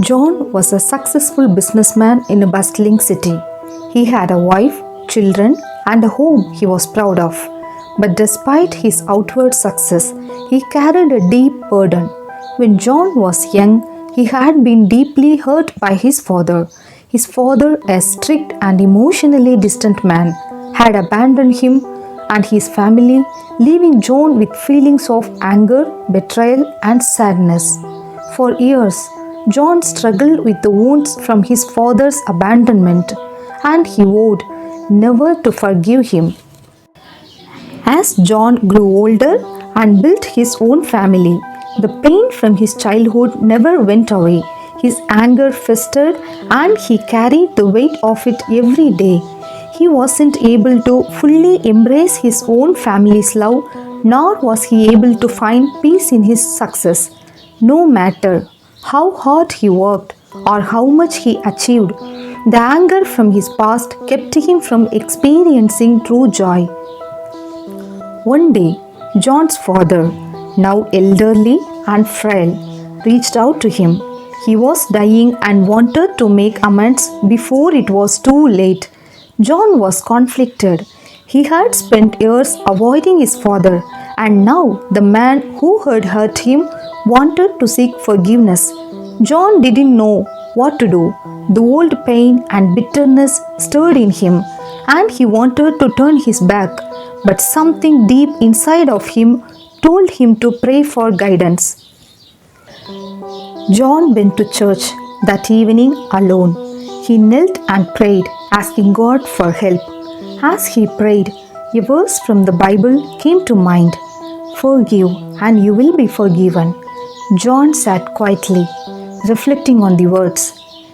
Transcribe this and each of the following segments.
John was a successful businessman in a bustling city. He had a wife, children, and a home he was proud of. But despite his outward success, he carried a deep burden. When John was young, he had been deeply hurt by his father. His father, a strict and emotionally distant man, had abandoned him and his family, leaving John with feelings of anger, betrayal, and sadness. For years, John struggled with the wounds from his father's abandonment, and he vowed never to forgive him. As John grew older and built his own family, the pain from his childhood never went away. His anger festered and he carried the weight of it every day. He wasn't able to fully embrace his own family's love, nor was he able to find peace in his success. No matter how hard he worked or how much he achieved, the anger from his past kept him from experiencing true joy. One day, John's father, now elderly and frail, reached out to him. He was dying and wanted to make amends before it was too late. John was conflicted. He had spent years avoiding his father, and now the man who had hurt him wanted to seek forgiveness. John didn't know what to do. The old pain and bitterness stirred in him, and he wanted to turn his back, but something deep inside of him told him to pray for guidance. John went to church that evening alone. He knelt and prayed, asking God for help. As he prayed, a verse from the Bible came to mind. Forgive and you will be forgiven. John sat quietly, reflecting on the words.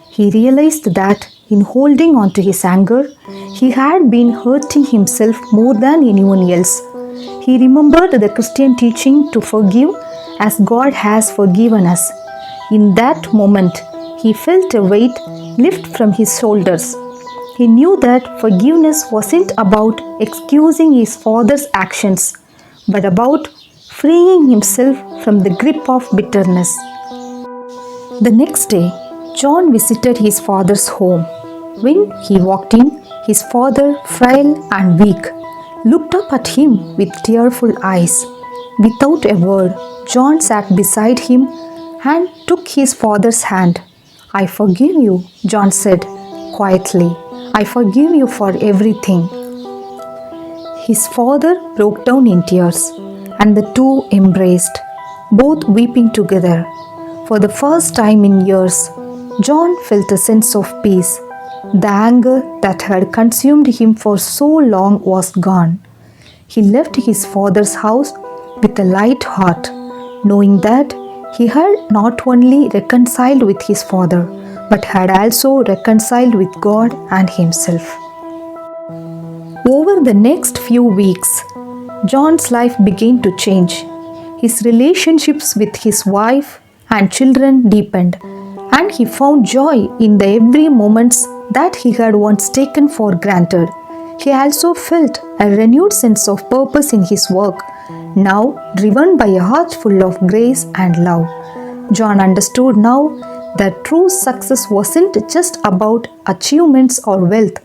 He realized that in holding on to his anger, he had been hurting himself more than anyone else. He remembered the Christian teaching to forgive as God has forgiven us. In that moment, he felt a weight lift from his shoulders. He knew that forgiveness wasn't about excusing his father's actions, but about freeing himself from the grip of bitterness. The next day, John visited his father's home. When he walked in, his father, frail and weak, looked up at him with tearful eyes. Without a word, John sat beside him and took his father's hand. I forgive you, John said quietly. I forgive you for everything. His father broke down in tears, and the two embraced, both weeping together. For the first time in years, John felt a sense of peace. The anger that had consumed him for so long was gone. He left his father's house with a light heart, knowing that he had not only reconciled with his father, but had also reconciled with God and himself. Over the next few weeks, John's life began to change. His relationships with his wife and children deepened, and he found joy in the every moments that he had once taken for granted. He also felt a renewed sense of purpose in his work, now driven by a heart full of grace and love. John understood now that true success wasn't just about achievements or wealth.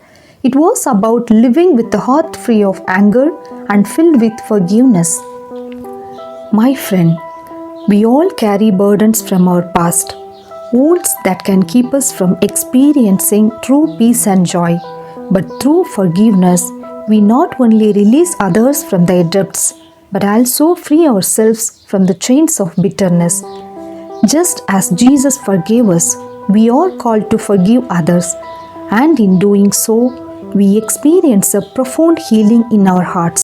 It was about living with a heart free of anger and filled with forgiveness. My friend, we all carry burdens from our past, wounds that can keep us from experiencing true peace and joy. But through forgiveness, we not only release others from their depths, but also free ourselves from the chains of bitterness. Just as Jesus forgave us, we are called to forgive others, and in doing so, we experience a profound healing in our hearts.